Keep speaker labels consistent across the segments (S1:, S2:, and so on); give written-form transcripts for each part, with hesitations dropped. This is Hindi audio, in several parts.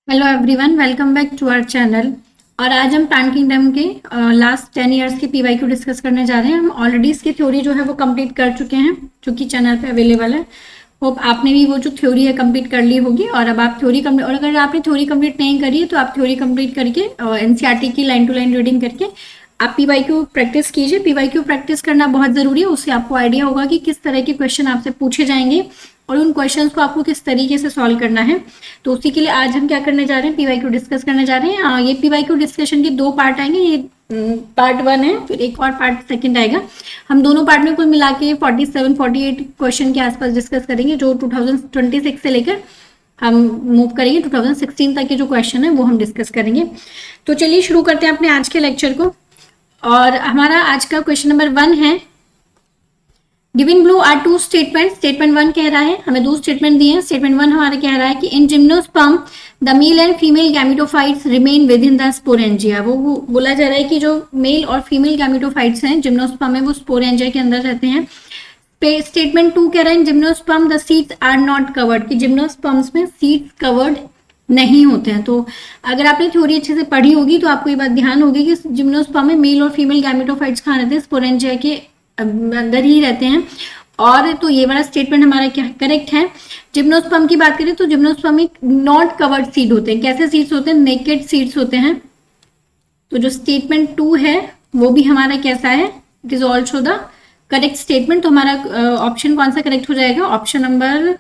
S1: Hello everyone, welcome back to our channel. और आज हम प्लांट किंगडम के लास्ट 10 इयर्स के पीवाईक्यू डिस्कस करने जा रहे हैं। हम ऑलरेडी इसकी थ्योरी जो है वो कंप्लीट कर चुके हैं, जो कि चैनल पे अवेलेबल है। होप आपने भी वो जो थ्योरी है कंप्लीट कर ली होगी। और अब आप थ्योरी कंप्लीट, और अगर आपने थ्योरी कंप्लीट नहीं करी है तो आप थ्योरी कंप्लीट करके एनसीईआरटी की लाइन टू लाइन रीडिंग करके आप पीवाईक्यू प्रैक्टिस कीजिए। पीवाईक्यू प्रैक्टिस करना बहुत ज़रूरी है, उससे आपको आइडिया होगा कि किस तरह के क्वेश्चन आपसे पूछे जाएंगे और उन क्वेश्चंस को आपको किस तरीके से सॉल्व करना है। तो उसी के लिए आज हम क्या करने जा रहे हैं, पीवाईक्यू डिस्कस करने जा रहे हैं। ये पीवाईक्यू डिस्कशन के दो पार्ट आएंगे। ये पार्ट 1 है, फिर एक और पार्ट 2 आएगा। हम दोनों पार्ट में कुल मिला के 47-48 क्वेश्चन के आसपास डिस्कस करेंगे, जो 2026 से लेकर हम मूव करेंगे 2016 तक के जो क्वेश्चन है वो हम डिस्कस करेंगे। तो चलिए शुरू करते हैं अपने आज के लेक्चर को। और हमारा आज का क्वेश्चन नंबर 1 है, given below are two statement. Statement 1 कह रहा है, हमें दो स्टेटमेंट दिए हैं। स्टेटमेंट 1 हमारा कह रहा है कि इन gymnosperm the male and female gametophytes remain with in the sporangia. वो बोला जा रहा है कि जो मेल और फीमेल गैमेटोफाइट्स हैं जिम्नोस्पर्म में, वो स्पोरेंजिया के अंदर रहते हैं। स्टेटमेंट 2 कह रहा है, in gymnosperm the seeds are not covered, कि जिम्नोस्पर्म्स में सीड्स कवर्ड नहीं होते हैं। तो अगर आपने थ्योरी अच्छे से पढ़ी होगी तो आपको ये बात ध्यान होगी कि जिम्नोस्पर्म में मेल और फीमेल गैमेटोफाइट्स कहाँ रहते हैं, स्पोरेंजिया के अंदर ही रहते हैं। और तो ये वाला स्टेटमेंट हमारा क्या करेक्ट है। जिम्नोस्पर्म की बात करें तो जिम्नोस्पर्म में नॉट कवर्ड सीड होते हैं। कैसे सीड्स होते हैं? नेकेड सीड्स होते हैं। तो जो स्टेटमेंट 2 है वो भी हमारा कैसा है, it is also the correct statement. तो हमारा ऑप्शन कौन सा करेक्ट हो जाएगा? Option number,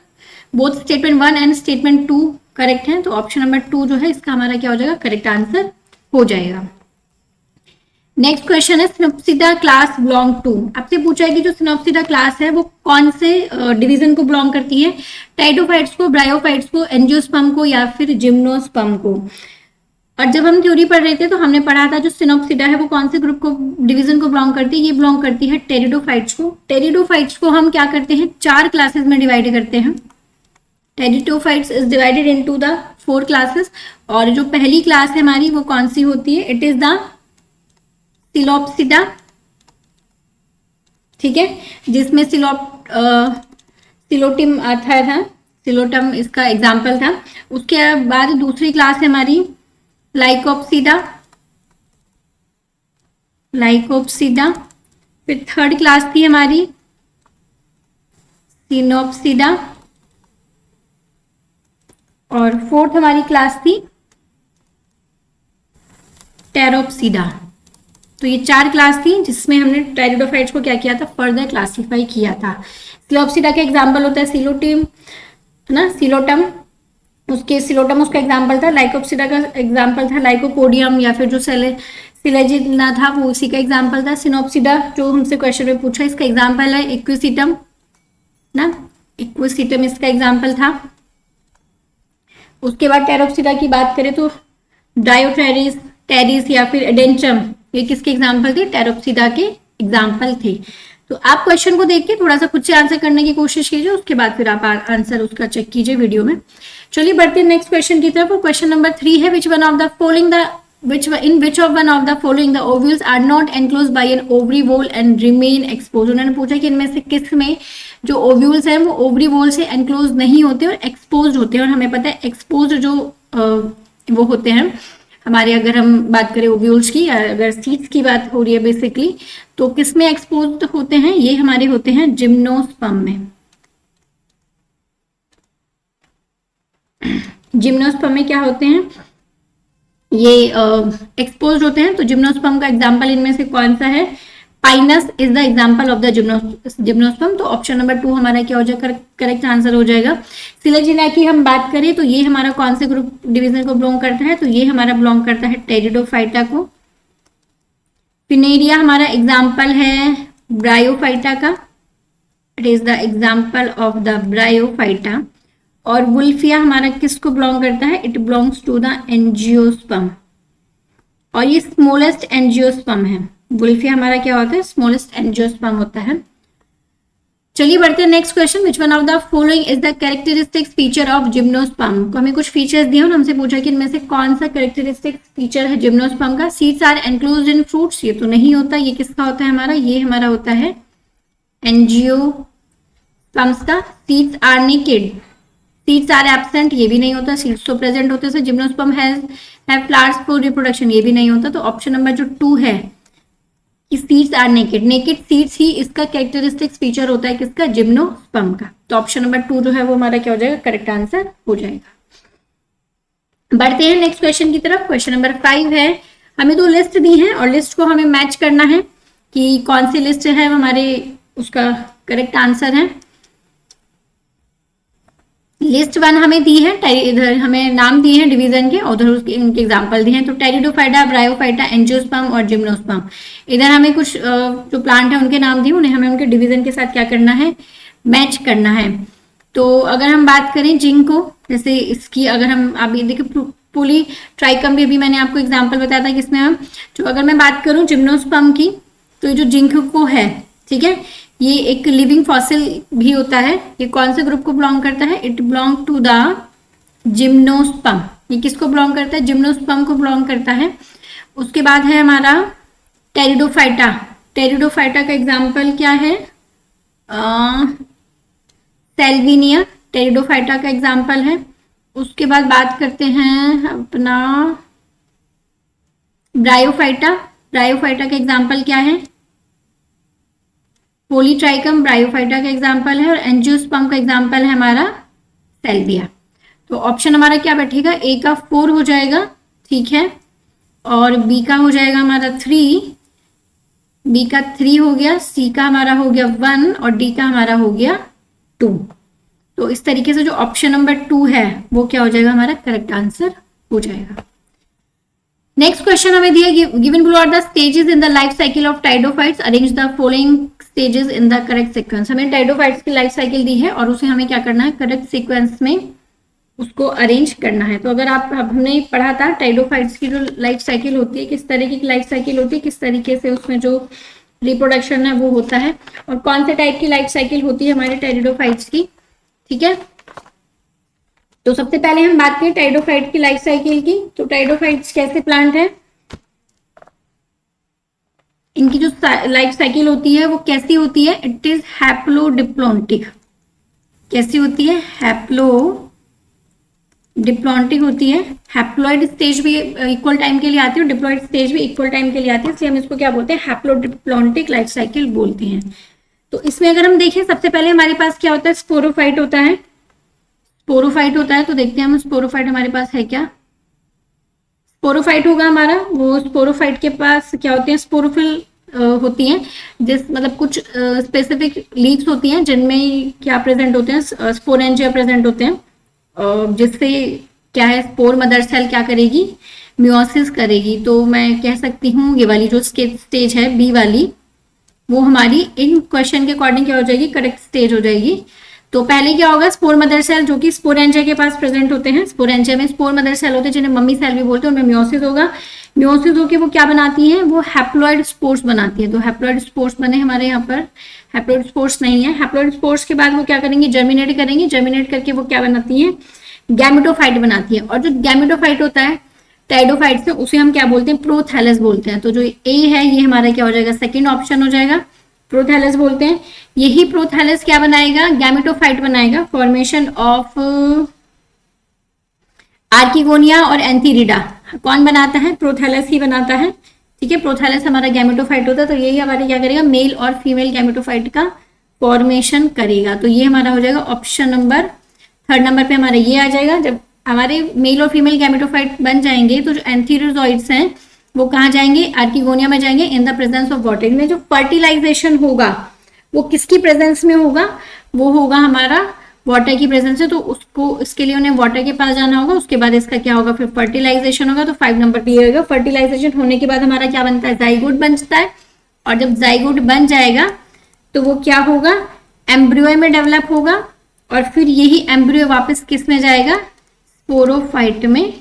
S1: both statement 1 and statement 2 correct है। तो ऑप्शन नंबर 2 जो है इसका हमारा क्या हो जाएगा, करेक्ट आंसर हो जाएगा। नेक्स्ट क्वेश्चन है, सिनोप्सिडा क्लास बिलोंग टू। आपसे पूछा है कि जो सिनोप्सिडा क्लास है वो कौन से डिवीजन को बिलोंग करती है, टाइडोफाइट्स को, ब्रायोफाइट्स को, एंजियोस्पर्म को या फिर जिम्नोस्पर्म को। और जब हम थ्योरी पढ़ रहे थे तो हमने पढ़ा था जो सिनोप्सिडा है वो कौन से ग्रुप को, डिवीजन को बिलोंग करती है, ये बिलोंग करती है टेरिडोफाइट्स को। टेरिडोफाइट्स को हम क्या करते हैं, 4 क्लासेस में डिवाइड करते हैं। Pteridophytes is divided into the 4 classes. और जो पहली क्लास है हमारी वो कौन सी होती है, इट इज द सिलोप्सिडा, ठीक है, जिसमें सिलोटिम आता था, सिलोटम इसका एग्जाम्पल था। उसके बाद दूसरी क्लास है हमारी लाइकोप्सिडा, लाइकोप्सिडा। फिर थर्ड क्लास थी हमारी सिनोप्सिडा, और फोर्थ हमारी क्लास थी टेरोप्सिडा। तो ये 4 क्लास थी जिसमें हमने टेरिडोफाइट्स को क्या किया था, फर्दर क्लासिफाई किया था। सिलोप्सिडा का एग्जाम्पल होता है सिलोटिम, है ना, सिलोटम, उसके सिलोटम उसका एग्जाम्पल था। लाइकोप्सिडा का एग्जाम्पल था लाइकोपोडियम, या फिर जो सिलेजिना था वो उसी का एग्जाम्पल था। सिनोप्सिडा जो हमसे क्वेश्चन में पूछा, इसका एग्जाम्पल है इक्विसिटम ना, इक्विसिटम इसका एग्जाम्पल था। उसके बाद टेरोप्सिडा की बात करें तो डायोटेरिस, टेरिस या फिर एडेंचम, ये किसके एग्जाम्पल थे, टेरोप्सिडा के एग्जाम्पल थे। तो आप क्वेश्चन को देख के थोड़ा सा खुद से आंसर करने की कोशिश कीजिए, उसके बाद फिर आप आंसर उसका चेक कीजिए वीडियो में। चलिए बढ़ते हैं नेक्स्ट क्वेश्चन की तरफ। क्वेश्चन नंबर 3 है, which one of the following in which of one of the following the ovules are not enclosed by an ovary wall and remain expose. उन्होंने पूछा कि इनमें से किस में जो ओव्यूल्स हैं वो ओवरी वॉल से एनक्लोज नहीं होते और एक्सपोज होते हैं। और हमें पता है एक्सपोज जो वो होते हैं हमारे, अगर हम बात करें ओव्यूल्स की, अगर सीड्स की बात हो रही है बेसिकली, तो किस में एक्सपोज होते हैं, ये हमारे होते हैं जिम्नोस्पर्म में। जिम्नोस्पर्म में क्या होते हैं, ये एक्सपोज होते हैं। तो जिम्नोस्पर्म का एग्जाम्पल इनमें से कौन सा है, Pinus is the example of the gymnosperm. तो ऑप्शन नंबर 2 हमारा क्या हो जाएगा, करेक्ट आंसर हो जाएगा। सिलेजिना की हम बात करें तो ये हमारा कौन से ग्रुप डिवीजन को बिलोंग करता है, तो ये हमारा बिलोंग करता है टेरिडोफाइटा को। फिनेरिया हमारा एग्जाम्पल है ब्रायोफाइटा का, it is the example of the bryophyta. और वुल्फिया हमारा किसको बिलोंग करता है, it belongs to the angiosperm, और ये स्मॉलेस्ट एंजियोस्पर्म है। वुल्फिया हमारा क्या होता है, स्मॉलेस्ट एंजियोस्पर्म होता है। चलिए बढ़ते हैं next question, which one of the following is the characteristic feature of gymnosperm. तो हमें कुछ फीचर्स दिए और हमसे पूछा कि इनमें से कौन सा कैरेक्टरिस्टिक फीचर है जिम्नोस्पर्म का। Seeds are enclosed in fruits, ये तो नहीं होता। ये किसका होता है हमारा, ये हमारा होता है एंजियोस्पर्म्स का। Seeds are naked, seeds are absent, ये भी नहीं होता, सीड्स तो प्रेजेंट होते हैं। Gymnosperm have flowers for reproduction, ये भी नहीं होता। तो ऑप्शन नंबर जो 2 है कि seeds are naked, naked seeds ही इसका कैरेक्टरिस्टिक्स फीचर होता है, किसका, जिम्नोस्पर्म का। तो ऑप्शन नंबर 2 जो है वो हमारा क्या हो जाएगा, करेक्ट आंसर हो जाएगा। बढ़ते हैं नेक्स्ट क्वेश्चन की तरफ। क्वेश्चन नंबर 5 है, हमें 2 लिस्ट दी है और लिस्ट को हमें मैच करना है कि कौन सी लिस्ट है हमारे उसका करेक्ट आंसर है। लिस्ट 1 हमें दी है, इधर हमें नाम दिए हैं डिवीजन के, उधर उसके इनके एग्जांपल दिए हैं। तो टेरिडोफाइटा, ब्रायोफाइटा, एंजियोस्पर्म और जिम्नोस्पर्म, इधर हमें कुछ जो प्लांट है उनके नाम दिए, उन्हें हमें उनके डिवीजन के साथ क्या करना है, मैच करना है। तो अगर हम बात करें जिंको, जैसे इसकी अगर हम अभी देखिए पोली ट्राइकम भी अभी मैंने आपको एग्जाम्पल बताया था किसमें हम, जो अगर मैं बात करूं जिम्नोस्पर्म की, तो जो जिंको है, ठीक है, ये एक लिविंग फॉसिल भी होता है। ये कौन से ग्रुप को बिलोंग करता है, it belong to the gymnosperm. ये किसको बिलोंग करता है, जिम्नोस्पर्म को बिलोंग करता है। उसके बाद है हमारा टेरिडोफाइटा, टेरिडोफाइटा का एग्जाम्पल क्या है, सेल्विनिया टेरिडोफाइटा का एग्जाम्पल है। उसके बाद बात करते हैं अपना ब्रायोफाइटा, ब्रायोफाइटा का एग्जाम्पल क्या है, पोलीट्राइकम ब्रायोफाइटा का एग्जाम्पल है। और एंजियोस्पर्म का एग्जाम्पल है हमारा सेल्विया। तो ऑप्शन हमारा क्या बैठेगा, ए का 4 हो जाएगा, ठीक है, और बी का हो जाएगा हमारा 3, बी का 3 हो गया, सी का हमारा हो गया 1 और डी का हमारा हो गया 2। तो इस तरीके से जो ऑप्शन नंबर 2 है वो क्या हो जाएगा, हमारा करेक्ट आंसर हो जाएगा। नेक्स्ट क्वेश्चन हमें दिया, given below are the stages in the life cycle of pteridophytes, arrange the following stages in the correct sequence. हमें टाइडोफाइट्स की लाइफ साइकिल दी है और उसे हमें क्या करना है, करेक्ट सीक्वेंस में उसको अरेंज करना है। तो अगर आप हमने पढ़ा था टाइडोफाइट्स की जो लाइफ साइकिल होती है, किस तरीके की लाइफ साइकिल होती है, किस तरीके से उसमें जो रिप्रोडक्शन है वो होता है, और कौन से टाइप की लाइफ साइकिल होती है हमारे टाइडोफाइट्स की, ठीक है। तो सबसे पहले हम बात करें टाइडोफाइट की लाइफ साइकिल की। तो टाइडोफाइट्स कैसे प्लांट है, इनकी जो लाइफ साइकिल होती है वो कैसी होती है, इट इज हैप्लोडिप्लॉन्टिक। कैसी होती है, हैप्लोडिप्लॉन्टिक होती है। हैप्लॉइड स्टेज भी इक्वल टाइम के लिए आती है और डिप्लॉइड स्टेज भी इक्वल टाइम के लिए आती है, इसलिए हम इसको क्या बोलते हैं, हैप्लोडिप्लॉन्टिक लाइफ साइकिल बोलते हैं। तो इसमें अगर हम देखें, सबसे पहले हमारे पास क्या होता है, स्पोरोफाइट होता है, स्पोरोफाइट होता है। तो देखते हैं हम स्पोरोफाइट हमारे पास है क्या, स्पोरोफाइट होगा हमारा, वो स्पोरोफाइट के पास क्या होते हैं, स्पोरोफिल होती हैं, जिस मतलब कुछ स्पेसिफिक लीव्स होती हैं जिनमें क्या प्रेजेंट होते हैं, स्पोरेंजिया प्रेजेंट होते हैं, जिससे क्या है, स्पोर मदर सेल क्या करेगी, मियोसिस करेगी। तो मैं कह सकती हूँ ये वाली जो स्टेज है बी वाली, वो हमारी इन क्वेश्चन के अकॉर्डिंग क्या हो जाएगी, करेक्ट स्टेज हो जाएगी। तो पहले क्या होगा, स्पोर मदर सेल जो कि स्पोरेंजिया के पास प्रेजेंट होते हैं, स्पोरेंजिया में स्पोर मदर सेल होते हैं जिन्हें मम्मी सेल भी बोलते हैं, उनमें मियोसिस होगा। मियोसिस होकर वो क्या बनाती है, वो हैप्लॉइड स्पोर्स बनाती है। तो हैप्लॉइड स्पोर्स बने हमारे यहाँ पर, हैप्लॉइड स्पोर्स नहीं है। हैप्लॉइड स्पोर्स के बाद वो क्या करेंगे, जर्मिनेट करेंगी, जर्मिनेट करके वो क्या बनाती है, गैमेटोफाइट बनाती है। और जो गैमेटोफाइट होता है टाइडोफाइट से, उसे हम क्या बोलते हैं, प्रोथैलस बोलते हैं। तो जो ए है ये हमारा क्या हो जाएगा, सेकेंड ऑप्शन हो जाएगा, प्रोथैलस बोलते हैं। यही प्रोथैलस क्या बनाएगा, गैमेटोफाइट बनाएगा, फॉर्मेशन ऑफ आर्किगोनिया और एंथीरिडा। कौन बनाता है, प्रोथैलस ही बनाता है, ठीक है। प्रोथैलस हमारा गैमेटोफाइट होता है, तो यही हमारे क्या करेगा, मेल और फीमेल गैमेटोफाइट का फॉर्मेशन करेगा। तो ये हमारा हो जाएगा ऑप्शन नंबर 3rd नंबर पे हमारा ये आ जाएगा। जब हमारे मेल और फीमेल गैमेटोफाइट बन जाएंगे तो जो एंथीरोजॉइड्स हैं वो कहाँ जाएंगे, आर्किगोनिया में जाएंगे, in the presence of water. में जो फर्टिलाइजेशन होगा वो किसकी प्रेजेंस में होगा, वो होगा हमारा वाटर की प्रेजेंस है। तो उसको, इसके लिए उन्हें वाटर के पास जाना होगा, उसके बाद इसका क्या होगा, फिर फर्टिलाइजेशन होगा। तो 5 नंबर पे होगा। फर्टिलाइजेशन होने के बाद हमारा क्या बनता है, जाइगोट बनता है। और जब जाइगोट बन जाएगा तो वो क्या होगा, एम्ब्रियो में डेवलप होगा, और फिर यही एम्ब्रियो वापस किस में जाएगा, स्पोरोफाइट में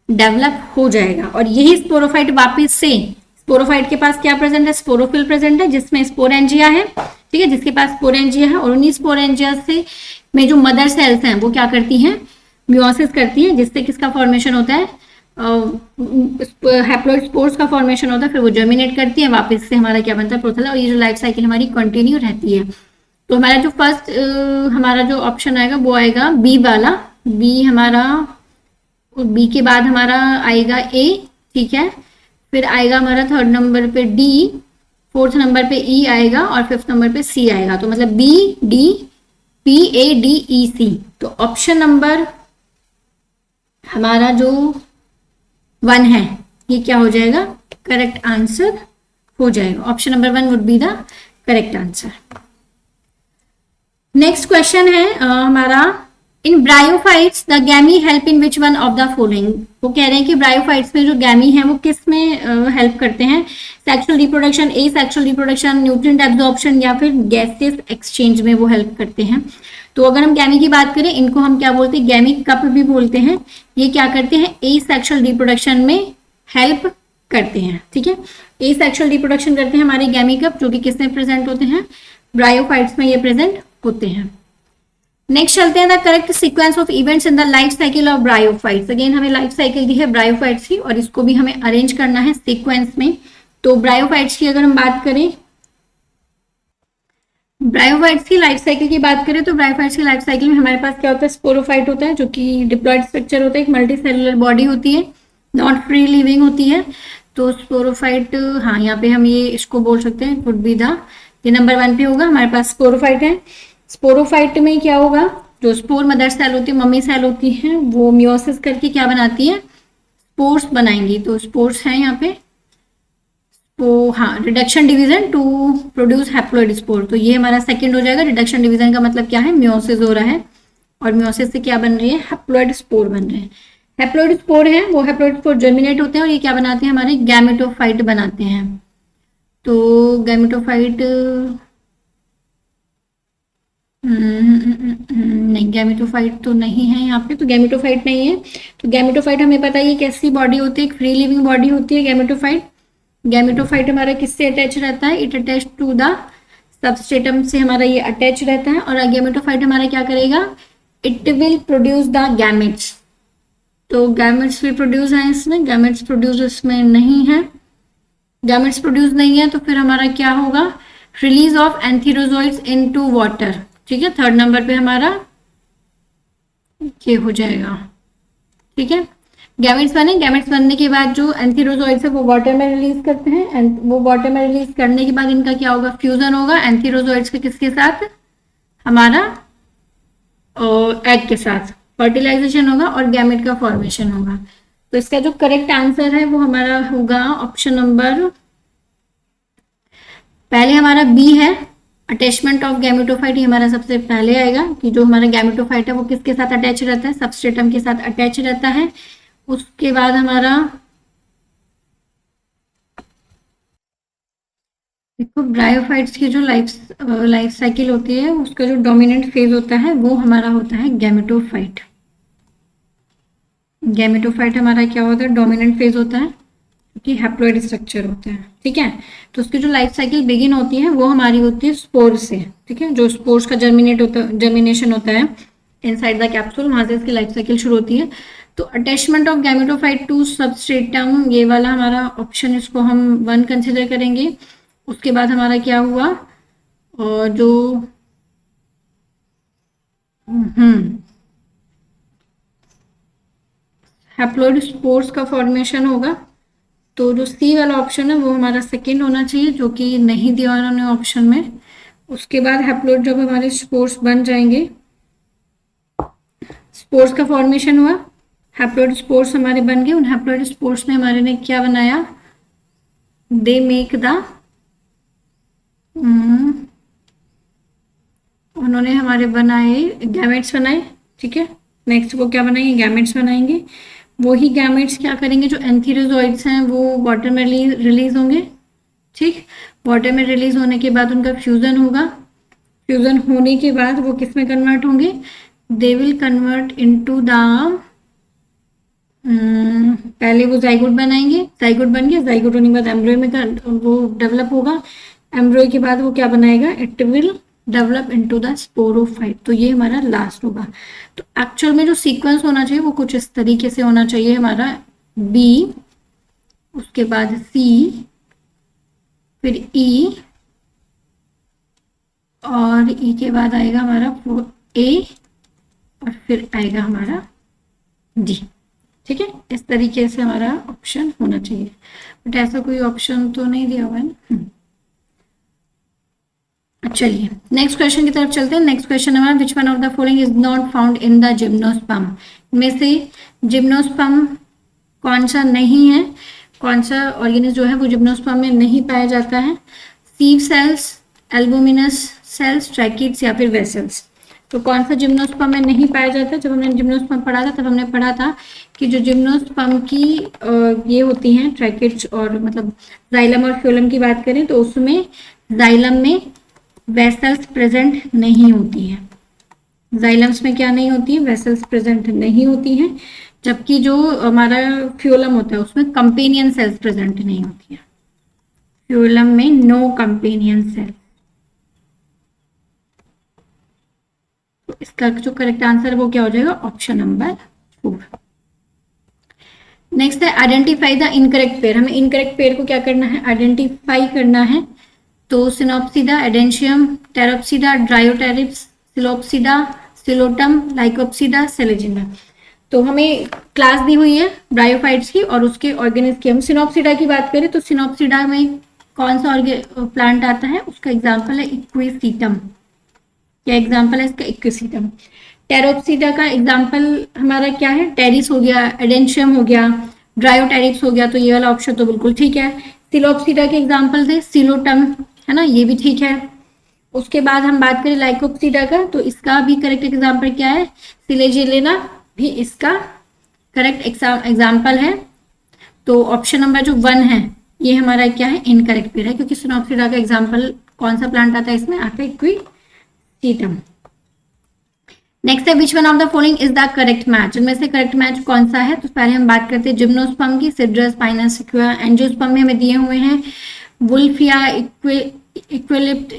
S1: डेवलप हो जाएगा। और यही स्पोरोफाइट वापस से, स्पोरोफाइट के पास क्या प्रेजेंट है, स्पोरोफिल प्रेजेंट है, जिसमें स्पोरेंजिया है, ठीक है, जिसके पास स्पोरेंजिया है। और उन्हीं स्पोरेंजिया से में जो मदर सेल्स हैं वो क्या करती हैं, मियोसिस करती हैं, जिससे किसका फॉर्मेशन होता है, हैप्लॉइड स्पोर्स का फॉर्मेशन होता है। फिर वो जर्मिनेट करती है, वापस से हमारा क्या बनता है, प्रोथैलस। और ये जो लाइफ साइकिल हमारी कंटिन्यू रहती है। तो हमारा जो फर्स्ट हमारा जो ऑप्शन आएगा वो आएगा बी वाला। बी हमारा, बी के बाद हमारा आएगा ए, ठीक है। फिर आएगा हमारा थर्ड नंबर पे डी, फोर्थ नंबर पे ई आएगा और फिफ्थ नंबर पे सी आएगा। तो मतलब B D P A D E C. तो ऑप्शन नंबर हमारा जो 1 है ये क्या हो जाएगा, करेक्ट आंसर हो जाएगा। Option number 1 would be the correct answer. Next question है हमारा, in bryophytes the gemmae help in which one of the following. वो कह रहे हैं कि ब्रायोफाइट्स में जो गैमी है वो किस में हेल्प करते हैं, सेक्सुअल रिप्रोडक्शन, ए सेक्सुअल रिप्रोडक्शन, न्यूट्रिएंट एब्जॉर्प्शन या फिर गैसेस एक्सचेंज में वो हेल्प करते हैं। तो अगर हम गैमी की बात करें, इनको हम क्या बोलते हैं, गैमी कप भी बोलते हैं। ये क्या करते हैं, ए सेक्सुअल रिप्रोडक्शन में हेल्प करते हैं, ठीक है। ए सेक्सुअल रिप्रोडक्शन करते हैं हमारे गैमी कप, जो कि किसमें प्रेजेंट होते हैं, ब्रायोफाइट्स में ये प्रेजेंट होते हैं। नेक्स्ट चलते हैं, the correct sequence of events in the life cycle of bryophytes. Again हमें लाइफ साइकिल दी है ब्रायोफाइट्स की और इसको भी हमें अरेंज करना है सीक्वेंस में। तो ब्रायोफाइट्स की अगर हम बात करें, ब्रायोफाइट्स की लाइफ साइकिल की बात करें तो ब्रायोफाइट्स की लाइफ साइकिल में हमारे पास क्या होता है, स्पोरोफाइट होता है जो कि डिप्लॉयड स्ट्रक्चर होता है, एक मल्टी सेलुलर बॉडी होती है, नॉट फ्री लिविंग होती है। तो स्पोरोफाइट, हाँ यहाँ पे हम ये इसको बोल सकते हैं, वुड बी द, ये नंबर 1 पे होगा। हमारे पास स्पोरोफाइट है। स्पोरोफाइट में क्या होगा, जो स्पोर मदर सेल होती है, मम्मी सेल होती है, वो मियोसिस करके क्या बनाती है, स्पोर्स बनाएंगी। तो स्पोर्स है यहाँ पे, तो हाँ, reduction division to produce haploid spore. तो ये हमारा सेकंड हो जाएगा। रिडक्शन डिवीजन का मतलब क्या है, मियोसिस हो रहा है और मियोसिस से क्या बन रही है, हैप्लॉइड स्पोर बन रहे हैं। हैप्लॉइड स्पोर है, वो हैप्लॉइड स्पोर जर्मिनेट होते हैं और ये क्या बनाते हैं, हमारे गैमेटोफाइट बनाते हैं। तो गैमेटोफाइट नहीं, गैमेटोफाइट तो नहीं है यहाँ पे, तो गैमेटोफाइट नहीं है। तो गैमेटोफाइट हमें पता है ये कैसी बॉडी होती है, एक फ्री लिविंग बॉडी होती है गैमेटोफाइट। गैमेटोफाइट हमारा किससे अटैच रहता है, it attach to the substratum से हमारा ये अटैच रहता है। और गैमेटोफाइट हमारा क्या करेगा, it will produce the gametes. तो गैमेट्स भी प्रोड्यूस है इसमें, गैमेट्स प्रोड्यूस इसमें नहीं है। गैमेट्स प्रोड्यूस नहीं है तो फिर हमारा क्या होगा, रिलीज ऑफ एंथीरोजोइड्स इनटू वाटर, ठीक है। थर्ड नंबर पे हमारा ये हो जाएगा, ठीक है। गैमेट्स बने, गैमेट्स बनने के बाद जो एंथीरोजोइड्स है वो वाटर में रिलीज करते हैं, वो वाटर में रिलीज करने के बाद इनका क्या होगा, फ्यूजन होगा एंथीरोजोइड्स के किसके साथ, हमारा एग के साथ, फर्टिलाइजेशन होगा और गैमेट का फॉर्मेशन होगा। तो इसका जो करेक्ट आंसर है वो हमारा होगा ऑप्शन नंबर, पहले हमारा बी है, अटैचमेंट ऑफ गैमेटोफाइट। ये हमारा सबसे पहले आएगा कि जो हमारा गैमेटोफाइट है वो किसके साथ अटैच रहता है, सबस्ट्रेटम के साथ अटैच रहता है। उसके बाद हमारा देखो, ब्रायोफाइट्स की जो लाइफ साइकिल होती है उसका जो डोमिनेंट फेज होता है वो हमारा होता है गैमेटोफाइट। गैमेटोफाइट हमारा क्या होता है, डोमिनेंट फेज होता है क्योंकि हैप्लॉइड स्ट्रक्चर होता है, ठीक है। तो उसकी जो लाइफ साइकिल बिगिन होती है वो हमारी होती है स्पोर से, ठीक है। जो स्पोर्स का जर्मिनेशन होता है इनसाइड द कैप्सूल, वहां से इसकी लाइफ साइकिल शुरू होती है। तो attachment of gametophyte to substratum, ये वाला हमारा ऑप्शन, इसको हम 1 कंसिडर करेंगे। उसके बाद हमारा क्या हुआ, और जो हैप्लॉइड स्पोर्स का फॉर्मेशन होगा। तो जो सी वाला ऑप्शन है वो हमारा सेकंड होना चाहिए, जो कि नहीं दिया उन्होंने ऑप्शन में। उसके बाद हैप्लॉइड जब हमारे स्पोर्स बन जाएंगे, स्पोर्स का फॉर्मेशन हुआ, हैप्लॉइड स्पोर्स हमारे बन गए। उन हैप्लॉइड स्पोर्स में हमारे ने क्या बनाया, दे मेक द, उन्होंने हमारे बनाए गैमेट्स बनाए, ठीक है। नेक्स्ट वो क्या बनाएंगे, गैमेट्स बनाएंगे। वही गैमेट्स क्या करेंगे, जो एंथीरोजोइड्स हैं वो वाटर में रिलीज होंगे, ठीक। वाटर में रिलीज होने के बाद उनका फ्यूजन होगा। फ्यूजन होने के बाद वो किस में कन्वर्ट होंगे, they will convert into the, पहले वो जाइगोट बनाएंगे, जाइगोट बन गया, जाइगोट होने के बाद एम्ब्रॉय में वो डेवलप होगा। एम्ब्रॉय के बाद वो क्या बनाएगा, it will develop into the sporophyte. तो ये हमारा लास्ट होगा। तो एक्चुअल में जो सीक्वेंस होना चाहिए वो कुछ इस तरीके से होना चाहिए, हमारा बी, उसके बाद सी, फिर ई, और ई के बाद आएगा हमारा ए और फिर आएगा हमारा डी। ठीक है, इस तरीके से हमारा ऑप्शन होना चाहिए, बट ऐसा कोई ऑप्शन तो नहीं दिया हुआ है ना। चलिए नेक्स्ट क्वेश्चन की तरफ चलते हैं। नेक्स्ट क्वेश्चन हमारा विच one of the following is not found in the gymnosperm. इनमें से जिम्नोस्पर्म कौन सा नहीं है, कौन सा ऑर्गेनिज्म जो है वो जिम्नोस्पर्म में नहीं पाया जाता है? सीव सेल्स, एल्बुमिनस सेल्स, ट्रैकिड्स या फिर वेसल्स। तो कौन सा जिम्नोस्पर्म में नहीं पाया जाता? जब हमने जिम्नोस्पर्म पढ़ा था तब हमने पढ़ा था कि जो जिम्नोस्पर्म की ये होती हैं ट्रैकिड्स और मतलब जाइलम और फ्लोएम की बात करें तो उसमें जाइलम में वेसल्स प्रेजेंट नहीं होती हैं। जाइलम्स में क्या नहीं होती है? वेसल्स प्रेजेंट नहीं होती हैं। जबकि जो हमारा फ्लोएम होता है उसमें कंपेनियन सेल्स प्रेजेंट नहीं होती है। फ्लोएम में नो कंपेनियन सेल। तो इसका जो करेक्ट आंसर वो क्या हो जाएगा? Option number 4। नेक्स्ट है आइडेंटिफाई द इनकरेक्ट पेयर। हमें इनकरेक्ट पेयर को क्या करना है? आइडेंटिफाई करना है। तो सिनोप्सिडा, एडेंशियम, टेरोप्सिडा, ड्रायोटेरिप्स, सिलोप्सिडा, सिलोटम, लाइकोप्सिडा, सेलेजिना। तो हमें क्लास दी हुई है ब्रायोफाइट्स की और उसके ऑर्गेनिज की। हम सिनोप्सिडा की बात करें तो सिनोप्सिडा में कौन सा प्लांट आता है? उसका एग्जाम्पल है इक्विसीटम। क्या एग्जाम्पल है इसका? इक्विसीटम। टेरोप्सिडा का एग्जाम्पल हमारा क्या है? टेरिस हो गया, एडेंशियम हो गया, ड्रायोटेरिप्स हो गया। तो ये वाला ऑप्शन तो बिल्कुल ठीक है। सिलोप्सिडा के एग्जाम्पल थे सिलोटम, है ना, ये भी ठीक है। उसके बाद हम बात करें लाइकोप्सिडा का तो इसका भी करेक्ट एग्जाम्पल क्या है? सिलेजिलेना भी इसका करेक्ट एग्जाम्पल है। तो ऑप्शन नंबर जो 1 है ये हमारा क्या है? इनकरेक्ट पेयर है, क्योंकि सिनोप्सिडा का एग्जाम्पल कौन सा प्लांट आता है? इसमें आता है इक्विसीटम। नेक्स्ट है which one of the following is the correct match. इनमें से करेक्ट मैच कौन सा है? तो पहले हम बात करते हैं जिम्नोस्पर्म की। सिड्रस, पाइनस, सिक्वेया, एंजियोस्पर्म में हमें दिए हुए हैं वुल्फिया,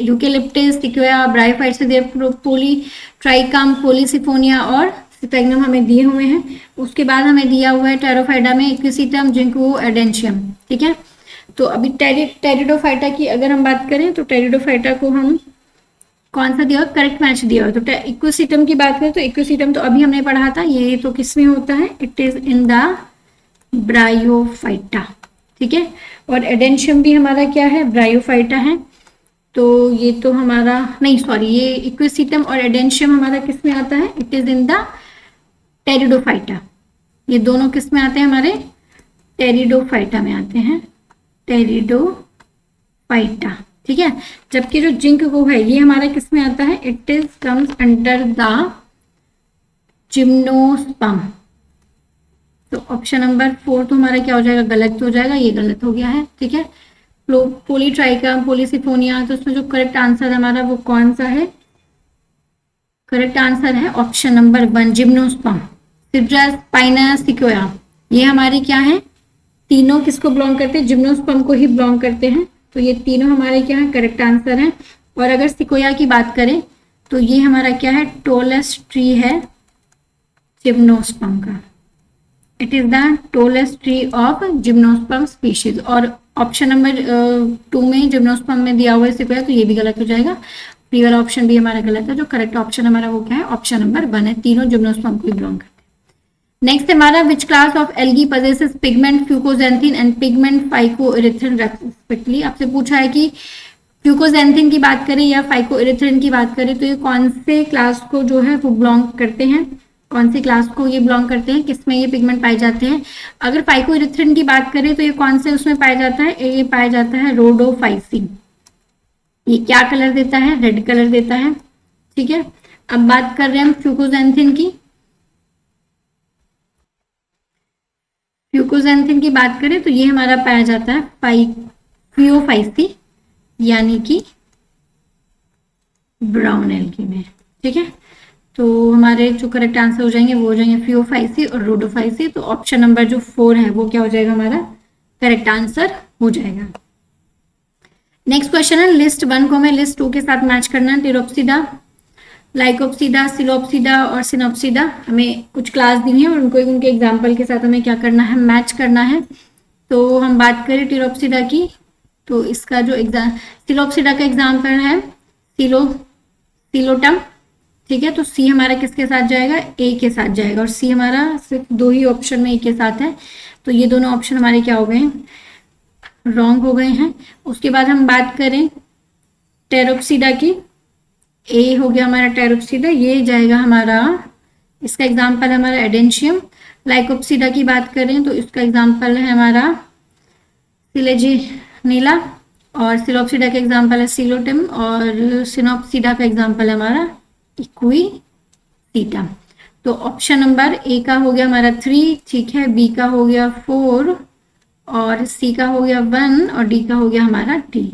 S1: यूकेलिप्टिस, सिक्वेया, ब्रायोफाइट्स से पोली ट्राइकम, पोलीसिफोनिया और स्पेग्नम हमें दिए हुए हैं। उसके बाद हमें दिया हुआ है टेरोफाइटा में इक्विसीटम, जिंको, एडेंशियम। ठीक है, तो अभी टेरिडोफाइटा की अगर हम बात करें तो टेरिडोफाइटा को हम कौन सा दिया? करेक्ट मैच दिया हुआ। तो इक्विसीटम की बात करें तो इक्विसीटम तो अभी हमने पढ़ा था, ये तो किस में होता है? It is in the bryophyta. ठीक है, और एडेंशियम भी हमारा क्या है? ब्रायोफाइटा है। तो ये तो हमारा नहीं, सॉरी, ये इक्विसीटम और एडेंशियम हमारा किस में आता है? It is in the pteridophyta. ये दोनों किस में आते हैं? हमारे टेरिडोफाइटा में आते हैं, टेरिडोफाइटा। ठीक है, जबकि जो जिंक को है ये हमारा किस में आता है? It is comes under the gymnosperm. तो ऑप्शन नंबर 4 तो हमारा क्या हो जाएगा? गलत हो जाएगा, ये गलत हो गया है। ठीक है, पोलीट्राइकम, पोलीसिफोनिया, तो उसमें जो करेक्ट आंसर हमारा वो कौन सा है? करेक्ट आंसर है option number 1 gymnosperm. Cedrus, pinus, sequoia, ये हमारी क्या है? तीनों किसको बिलोंग करते हैं? जिम्नोस्पर्म को ही बिलोंग करते हैं। तो ये तीनों हमारे क्या है? करेक्ट आंसर है। और अगर सिक्वेया की बात करें तो ये हमारा क्या है? टोलेस्ट ट्री है जिम्नोस्पर्म का। It is the tallest tree of gymnosperm species. और ऑप्शन नंबर 2 में जिम्नोस्पर्म में दिया हुआ है सिक्वेया, तो ये भी गलत हो जाएगा। ये वाला ऑप्शन भी हमारा गलत है। जो करेक्ट ऑप्शन हमारा वो क्या है? ऑप्शन नंबर 1 है। तीनों जिम्नोस्पर्म को ही बिलोंग करते हैं। नेक्स्ट हमारा which class of algae possesses pigment fucoxanthin and pigment phycoerythrin respectively. आपसे पूछा है कि फ्यूकोजेंथिन की बात करें या फाइकोइरिथ्रिन की बात करें तो ये कौन से क्लास को जो है वो बिलोंग करते हैं? कौन सी क्लास को ये बिलोंग करते हैं? किसमें ये पिगमेंट पाए जाते हैं? अगर फाइकोइरिथ्रिन की बात करें तो ये कौन से उसमें पाया जाता है? ये पाया जाता है रोडोफाइसिन। ये क्या कलर देता है? रेड कलर देता है। ठीक है, अब बात कर रहे हैं हम फ्यूकोजेंथिन की। फ्यूकोजेंथिन की बात करें तो ये हमारा पाया जाता है फियोफाइसी यानी कि ब्राउन एल्गी में। ठीक है, तो हमारे जो करेक्ट आंसर हो जाएंगे वो हो जाएंगे फियोफाइसी और रोडोफाइसी। तो ऑप्शन नंबर जो 4 है वो क्या हो जाएगा? हमारा करेक्ट आंसर हो जाएगा। नेक्स्ट क्वेश्चन है लिस्ट 1 को हमें लिस्ट 2 के साथ मैच करना है। टिरोप्सिडा, लाइकोप्सिडा, सिलोप्सिडा और सिनोप्सिडा हमें कुछ क्लास दी है और उनको उनके एग्जाम्पल के साथ हमें क्या करना है? मैच करना है। तो हम बात करें टिरोप्सिडा की तो इसका जो सिलोप्सिडा का एग्जाम्पल है सिलोटम, ठीक है। तो सी हमारा किसके साथ जाएगा, ए के साथ जाएगा, और सी हमारा सिर्फ दो ही ऑप्शन में ए के साथ है, तो ये दोनों ऑप्शन हमारे क्या हो गए हैं, रॉन्ग हो गए हैं। उसके बाद हम बात करें टेरोक्सिडा की, ए हो गया हमारा टेरोक्सिडा, ये जाएगा हमारा, इसका एग्जाम्पल है हमारा एडेंशियम। लाइकोप्सिडा की बात करें तो इसका एग्जाम्पल है हमारा सिलेजिनीला, और सिलोप्सिडा का एग्जाम्पल है सिलोटिम, और सिनोप्सिडा का एग्जाम्पल है हमारा इक्विसीटा। तो ऑप्शन नंबर ए का हो गया हमारा 3, ठीक है, बी का हो गया 4, और सी का हो गया 1, और डी का हो गया हमारा डी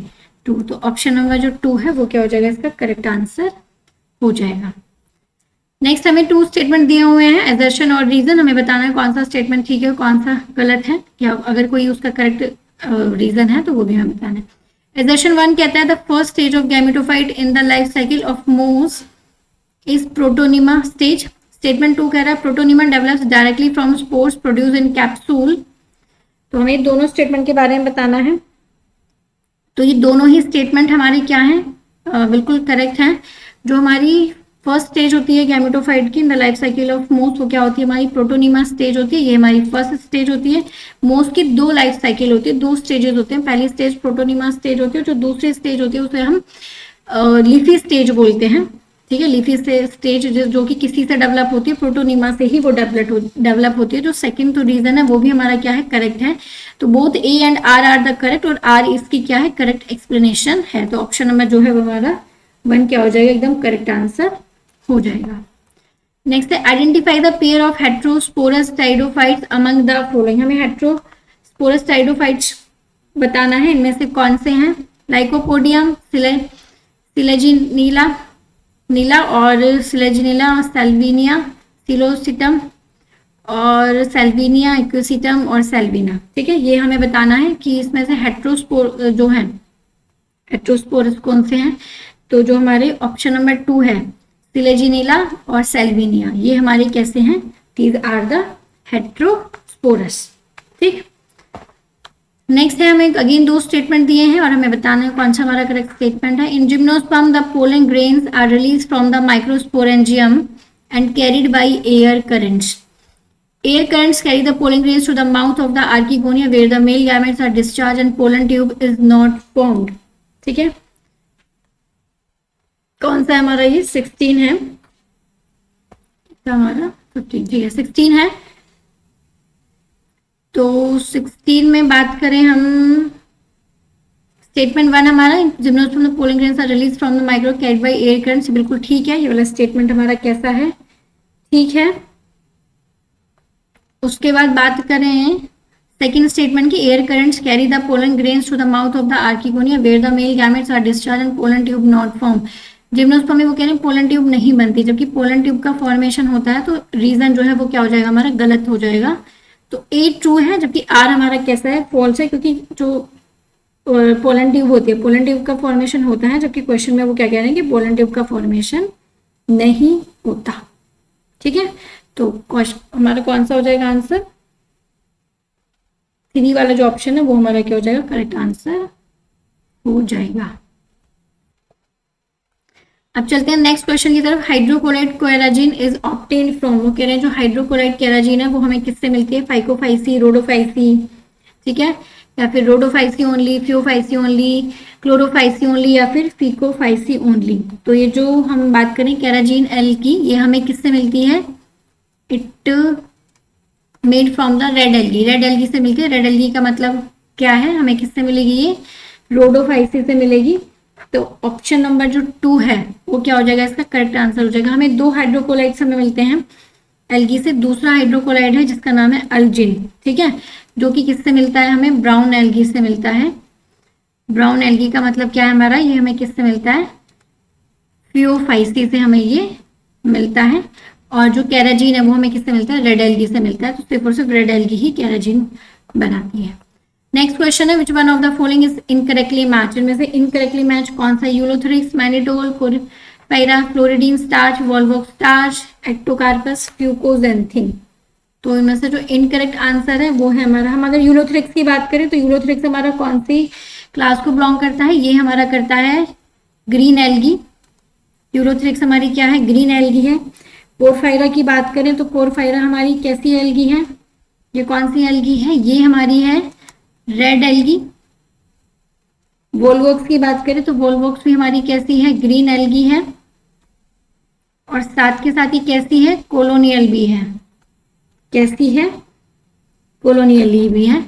S1: 2। तो ऑप्शन नंबर जो 2 है वो क्या हो जाएगा, इसका करेक्ट आंसर हो जाएगा। नेक्स्ट हमें 2 स्टेटमेंट दिए हुए हैं, एजर्शन और रीजन। हमें बताना है कौन सा स्टेटमेंट ठीक है कौन सा गलत है, या अगर कोई उसका करेक्ट रीजन है तो वो भी हमें बताना है। एजर्शन 1 कहता है the first stage of gametophyte in the life cycle of moss is protonema stage. Statement 2 कह रहा है protonema develops directly from spores produce in capsule. तो हमें दोनों स्टेटमेंट के बारे में बताना है। तो ये दोनों ही स्टेटमेंट हमारे क्या हैं, बिल्कुल करेक्ट हैं। जो हमारी फर्स्ट स्टेज होती है गैमेटोफाइट की इन द लाइफ साइकिल ऑफ मोस, वो क्या होती है, हमारी प्रोटोनिमा स्टेज होती है, ये हमारी फर्स्ट स्टेज होती है। मोस की 2 लाइफ साइकिल होती है, 2 स्टेजेस होते हैं। पहली स्टेज प्रोटोनिमा स्टेज होती है, जो दूसरी स्टेज होती है उसे हम लीफी स्टेज बोलते हैं, ठीक है। लीफी स्टेज जो कि किसी से डेवलप होती है, प्रोटोनिमा से ही वो डेवलप होती है। जो सेकंड तो रीजन है वो भी हमारा क्या है, करेक्ट है। तो both A and R the correct, और आर इसकी क्या है, करेक्ट एक्सप्लेनेशन है। तो ऑप्शन नंबर जो है वो हमारा 1 क्या हो जाएगा, एकदम करेक्ट आंसर हो जाएगा। नेक्स्ट है identify the pair of heterosporous pteridophytes among the following. हमें हेट्रोस्पोरस टाइडोफाइट्स बताना है, इनमें से कौन से हैं, लाइकोपोडियम, सिलेजिनीला नीला, और सिलेजिनीला, सेल्विनिया, सिलोसिटम, और सेल्विनिया, इक्विसिटम, और सेल्विना, ठीक है। ये हमें बताना है कि इसमें से हेट्रोस्पोर जो है, हेट्रोस्पोरस कौन से हैं। तो जो हमारे ऑप्शन नंबर 2 है सिलेजिनीला और सेल्विनिया, ये हमारे कैसे हैं, दीज आर द हेट्रोस्पोरस, ठीक। नेक्स्ट है हमें अगेन 2 स्टेटमेंट दिए हैं और हमें बताना है कौन सा हमारा करेक्ट स्टेटमेंट है। In gymnosperm the pollen grains are release from the microsporangium and carried by air currents. Air currents carry the pollen grains to the mouth of the archegonia where the male gametes are discharged and pollen tube is not formed, ठीक है। कौन सा हमारा ये 16 है, हमारा 15, ठीक है 16 है। तो 16 में बात करें हम, स्टेटमेंट 1 हमारा gymnosperm pollen grains are release from the micro carried by air currents, बिल्कुल ठीक है। ये वाला स्टेटमेंट हमारा कैसा है, ठीक है। उसके बाद बात करें सेकंड स्टेटमेंट की, air currents carry the pollen grains to the mouth of the archegonia where the male gametes are discharge and pollen tube not form. Gymnosperm में वो कह रहे हैं पोलन ट्यूब नहीं बनती, जबकि पोलन ट्यूब का फॉर्मेशन होता है। तो रीजन जो है वो क्या हो जाएगा, हमारा गलत हो जाएगा। तो ए ट्रू है, जबकि आर हमारा कैसा है, फॉल्स है, क्योंकि जो पोलन ट्यूब होती है, पोलन ट्यूब का फॉर्मेशन होता है, जबकि क्वेश्चन में वो क्या कह रहे हैं कि पोलन ट्यूब का फॉर्मेशन नहीं होता, ठीक है। तो हमारा कौन सा हो जाएगा आंसर, 3 वाला जो ऑप्शन है वो हमारा क्या हो जाएगा, करेक्ट आंसर हो जाएगा। अब चलते हैं नेक्स्ट क्वेश्चन की तरफ। हाइड्रोक्लोराइड केराजिन इज ऑब्टेन्ड फ्रॉम, वो कह रहे हैं जो हाइड्रोक्लोराइड केराजिन है वो हमें किससे मिलती है, फाइकोफाइसी, रोडोफाइसी, ठीक है, या फिर Rhodophyceae only, Phaeophyceae only, Chlorophyceae only, या फिर फीकोफाइसी ओनली। तो ये जो हम बात करें केराजिन एल की, ये हमें किससे मिलती है, it made from the red algae, red algae से मिलती है। रेड एल्गी का मतलब क्या है, हमें किससे मिलेगी, ये रोडोफाइसी से मिलेगी। तो ऑप्शन नंबर जो 2 है वो क्या हो जाएगा, इसका करेक्ट आंसर हो जाएगा। हमें 2 हाइड्रोकोलाइड्स हमें मिलते हैं एल्गी से, दूसरा हाइड्रोकोलाइड है जिसका नाम है अल्जिन, ठीक है, जो कि किससे मिलता है, हमें ब्राउन एल्गी से मिलता है। ब्राउन एल्गी का मतलब क्या है हमारा, ये हमें किससे मिलता है, फियोफाइसी से हमें ये मिलता है। और जो केराजिन है वो हमें किससे मिलता है, रेड एल्गी से मिलता है। तो सिर्फ और सिर्फ रेड एल्गी ही केराजिन बनाती है। नेक्स्ट क्वेश्चन है which one of the following is incorrectly match. इनमें से इनकरेक्टली मैच कौन सा, यूलोथ्रिक्स, मैनिडोल, पैरा, floridean starch, volvox starch, ectocarpus, fucoxanthin. तो इनमें से जो इनकरेक्ट आंसर है वो है हमारा, हम अगर यूलोथ्रिक्स की बात करें तो यूलोथ्रिक्स हमारा कौन सी क्लास को बिलोंग करता है, ये हमारा करता है ग्रीन एल्गी, यूरोथ्रिक्स हमारी क्या है, ग्रीन एल्गी है। पोरफायरा की बात करें तो पोरफायरा हमारी कैसी एल्गी है, ये कौन सी एल्गी है, ये हमारी है रेड एल्गी। वोल्वोक्स की बात करें तो वोल्वोक्स भी हमारी कैसी है, ग्रीन एल्गी है, और साथ के साथ ही कैसी है, कॉलोनियल भी है। कैसी है, कॉलोनियल भी है।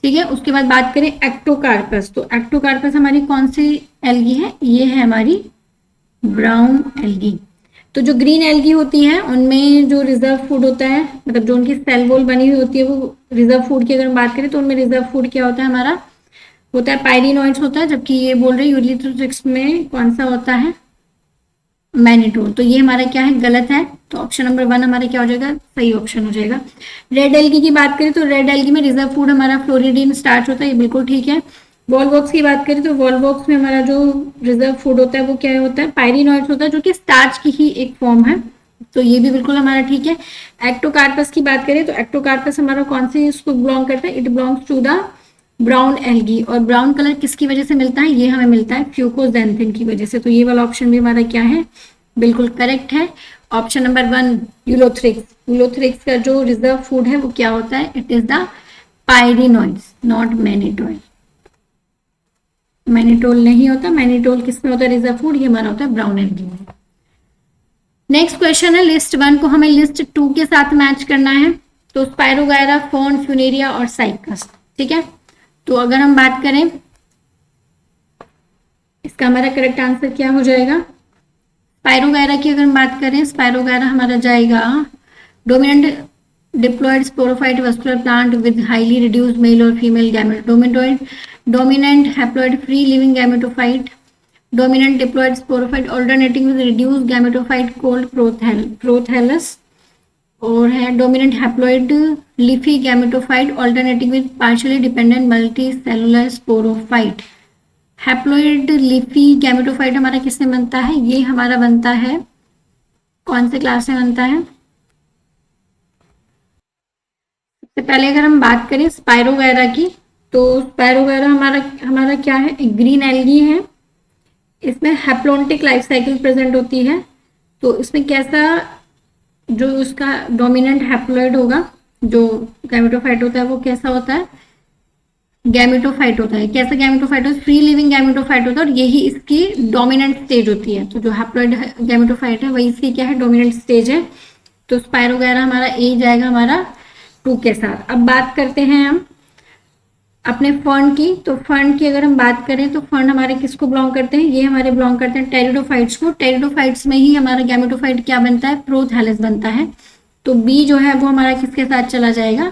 S1: ठीक है, उसके बाद बात करें एक्टोकार्पस, तो एक्टोकार्पस हमारी कौन सी एल्गी है, ये है हमारी ब्राउन एल्गी। तो जो ग्रीन एल्गी होती है उनमें जो रिजर्व फूड होता है, मतलब जो उनकी सेल वॉल बनी हुई होती है, वो रिजर्व फूड की अगर हम बात करें तो उनमें रिजर्व फूड क्या होता है हमारा, होता है पायरिनोइड्स होता है, जबकि ये बोल रहे यूरिथ्रिक्स में कौन सा होता है, मैनिटोल। तो ये हमारा क्या है, गलत है। तो ऑप्शन नंबर 1 हमारा क्या हो जाएगा, सही ऑप्शन हो जाएगा। रेड एल्गी की बात करें तो रेड एल्गी में रिजर्व फूड हमारा फ्लोरिडीन स्टार्च होता है, ये बिल्कुल ठीक है। वॉलवॉक्स की बात करें तो वॉलवॉक्स में हमारा जो रिजर्व फूड होता है वो क्या होता है, पायरिनोइड्स होता है, जो कि स्टार्च की ही एक फॉर्म है। तो ये भी बिल्कुल हमारा ठीक है। एक्टोकार्पस की बात करें तो एक्टोकार्पस हमारा कौन से इसको बिलोंग करता है, it belongs to the brown algae. और ब्राउन कलर किसकी वजह से मिलता है, ये हमें मिलता है फ्यूकोजैंथिन की वजह से। तो ये वाला ऑप्शन भी हमारा क्या है, बिल्कुल करेक्ट है। ऑप्शन नंबर 1 यूलोथ्रिक्स, यूलोथ्रिक्स का जो रिजर्व फूड है वो क्या होता है, it is the pyrenoids, not mannitol. Mannitol नहीं होता, मैनिटोल किसमें होता है रिजर्व फूड, ये हमारा होता है ब्राउन एल्गी में। नेक्स्ट क्वेश्चन है लिस्ट 1 को हमें लिस्ट 2 के साथ मैच करना है। तो स्पायरोगायरा, फॉर्न, फ्यूनेरिया और साइकस। ठीक है, तो अगर हम बात करें इसका हमारा करेक्ट आंसर क्या हो जाएगा, स्पायरोगायरा की अगर हम बात करें, स्पायरोगायरा हमारा जाएगा dominant diploid sporophyte vascular plant with highly reduced male और female gamete, dominant haploid free living gametophyte, dominant diploid sporophyte alternating with reduced gametophyte called prothallus, और है dominant haploid leafy gametophyte alternating with partially dependent multicellular sporophyte. Haploid leafy gametophyte हमारा किससे बनता है, ये हमारा बनता है कौन से क्लास में बनता है। सबसे पहले अगर हम बात करें स्पायरोगायरा की, तो स्पायरोगायरा हमारा क्या है, एक ग्रीन एल्गी है। इसमें हैप्लोन्टिक लाइफ साइकिल प्रेजेंट होती है। तो इसमें कैसा, जो उसका डोमिनेंट हैप्लॉइड होगा, जो गैमेटोफाइट होता है वो कैसा होता है, गैमेटोफाइट होता है। कैसा गैमेटोफाइट होता है, फ्री लिविंग गैमेटोफाइट होता है, और यही इसकी डोमिनेंट स्टेज होती है। तो जो हैप्लॉइड गैमेटोफाइट है वही इसकी क्या है, डोमिनेंट स्टेज है। तो स्पायरोगायरा हमारा ए जाएगा हमारा 2 के साथ। अब बात करते हैं हम अपने फर्न की। तो फर्न की अगर हम बात करें तो फर्न हमारे किसको बिलोंग करते हैं, ये हमारे बिलोंग करते हैं टेरिडोफाइट्स को। टेरिडोफाइट्स में ही हमारा गैमेटोफाइट क्या बनता है, प्रोथैलस बनता है। तो बी जो है वो हमारा किसके साथ चला जाएगा,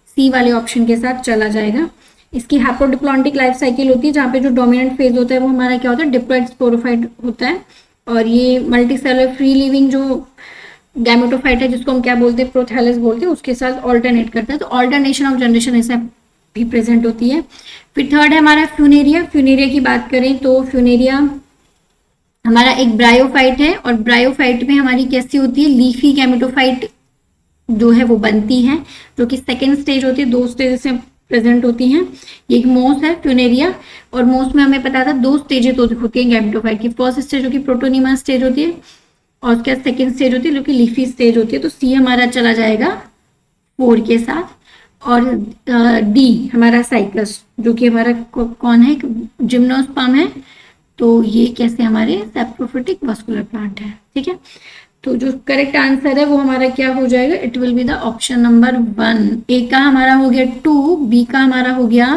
S1: सी वाले ऑप्शन के साथ चला जाएगा। इसकी हैप्लोडिप्लॉन्टिक लाइफ साइकिल होती है, जहाँ पे जो डोमिनेंट फेज होता है वो हमारा क्या होता है, डिप्लॉइड स्पोरोफाइट होता है। और ये मल्टीसेलुलर फ्री लिविंग जो गैमेटोफाइट है, जिसको हम क्या बोलते हैं, प्रोथैलस बोलते हैं, उसके साथ ऑल्टरनेट करता है। तो ऑल्टरनेशन ऑफ जनरेशन ऐसा भी प्रेजेंट होती है। फिर थर्ड है हमारा फ्यूनेरिया। फ्यूनेरिया की बात करें तो फ्यूनेरिया हमारा एक ब्रायोफाइट है, और ब्रायोफाइट में हमारी कैसी होती है, लीफी गैमेटोफाइट जो है वो बनती है, जो कि सेकेंड स्टेज होती है, 2 स्टेज से प्रेजेंट होती हैं। ये एक मोस है फ्यूनेरिया, और मोस में हमें पता था 2 स्टेजेस होती है गैमेटोफाइट की। फर्स्ट स्टेज जो कि प्रोटोनिमा स्टेज होती है, और उसके बाद सेकेंड स्टेज होती है जो कि लीफी स्टेज होती है। तो सी हमारा चला जाएगा 4 के साथ। और डी हमारा साइकस, जो कि हमारा कौन है, जिम्नोस्पर्म है। तो ये कैसे हमारे सैप्रोफिटिक वस्कुलर प्लांट है। ठीक है, तो जो करेक्ट आंसर है वो हमारा क्या हो जाएगा, it will be the option number 1। ए का हमारा हो गया 2, बी का हमारा हो गया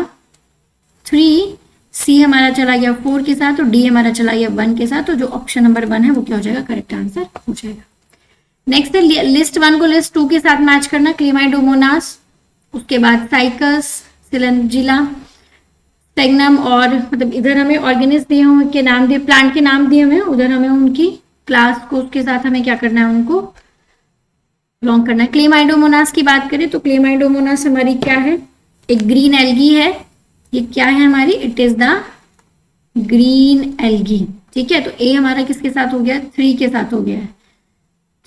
S1: 3, सी हमारा चला गया 4 के साथ, और डी हमारा चला गया 1 के साथ। तो जो ऑप्शन नंबर 1 है वो क्या हो जाएगा, करेक्ट आंसर हो जाएगा। नेक्स्ट है लिस्ट 1 को लिस्ट 2 के साथ मैच करना। क्लेमाइडोमोनास, उसके बाद साइकस, सिलेंजिला, स्टेगनम, और मतलब इधर हमें ऑर्गेनिज दिए हुए के नाम दिए, प्लांट के नाम दिए हुए, उधर हमें उनकी क्लास को उसके साथ हमें क्या करना है, उनको बिलोंग करना है। क्लेमाइडोमोनास की बात करें तो क्लेमाइडोमोनास हमारी क्या है, एक ग्रीन एल्गी है। ये क्या है हमारी, it is the green algae. ठीक है, तो ए हमारा किसके साथ हो गया, 3 के साथ हो गया है।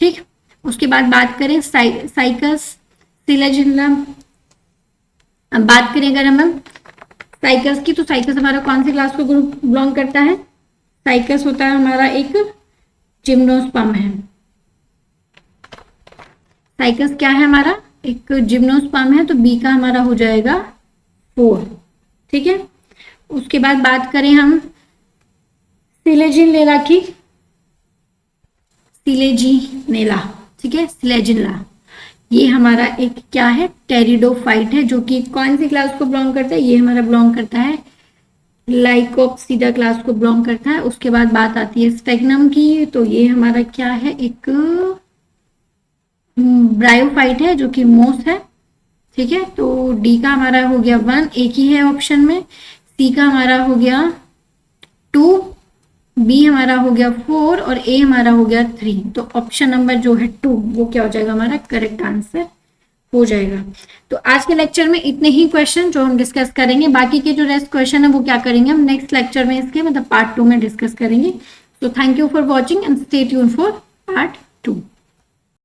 S1: ठीक, उसके बाद बात करें साइकस, सिलेजिनम। अब बात करें अगर हम साइकस की, तो साइकस हमारा कौन सी क्लास को ग्रुप बिलोंग करता है, साइकस होता है हमारा एक जिम्नोस्पर्म है। साइकस क्या है हमारा, एक जिम्नोस्पर्म है, तो बी का हमारा हो जाएगा 4। ठीक है, उसके बाद बात करें हम सिलेजिनेला की, सिलेजिनेला, ठीक है, सिलेजिनेला ये हमारा एक क्या है, टेरिडोफाइट है, जो कि कौन सी क्लास को बिलोंग करता है, ये हमारा बिलोंग करता है लाइकोप्सीडा क्लास को बिलोंग करता है। उसके बाद बात आती है स्टेगनम की, तो ये हमारा क्या है, एक ब्रायोफाइट है जो कि मोस है। ठीक है, तो डी का हमारा हो गया 1, एक ही है ऑप्शन में। सी का हमारा हो गया 2, बी हमारा हो गया 4 और ए हमारा हो गया 3। तो ऑप्शन नंबर जो है 2 वो क्या हो जाएगा, हमारा करेक्ट आंसर हो जाएगा। तो आज के लेक्चर में इतने ही क्वेश्चन जो हम डिस्कस करेंगे, बाकी के जो रेस्ट क्वेश्चन है वो क्या करेंगे हम नेक्स्ट लेक्चर में, इसके मतलब पार्ट 2 में डिस्कस करेंगे। तो thank you for watching and stay tune for part 2।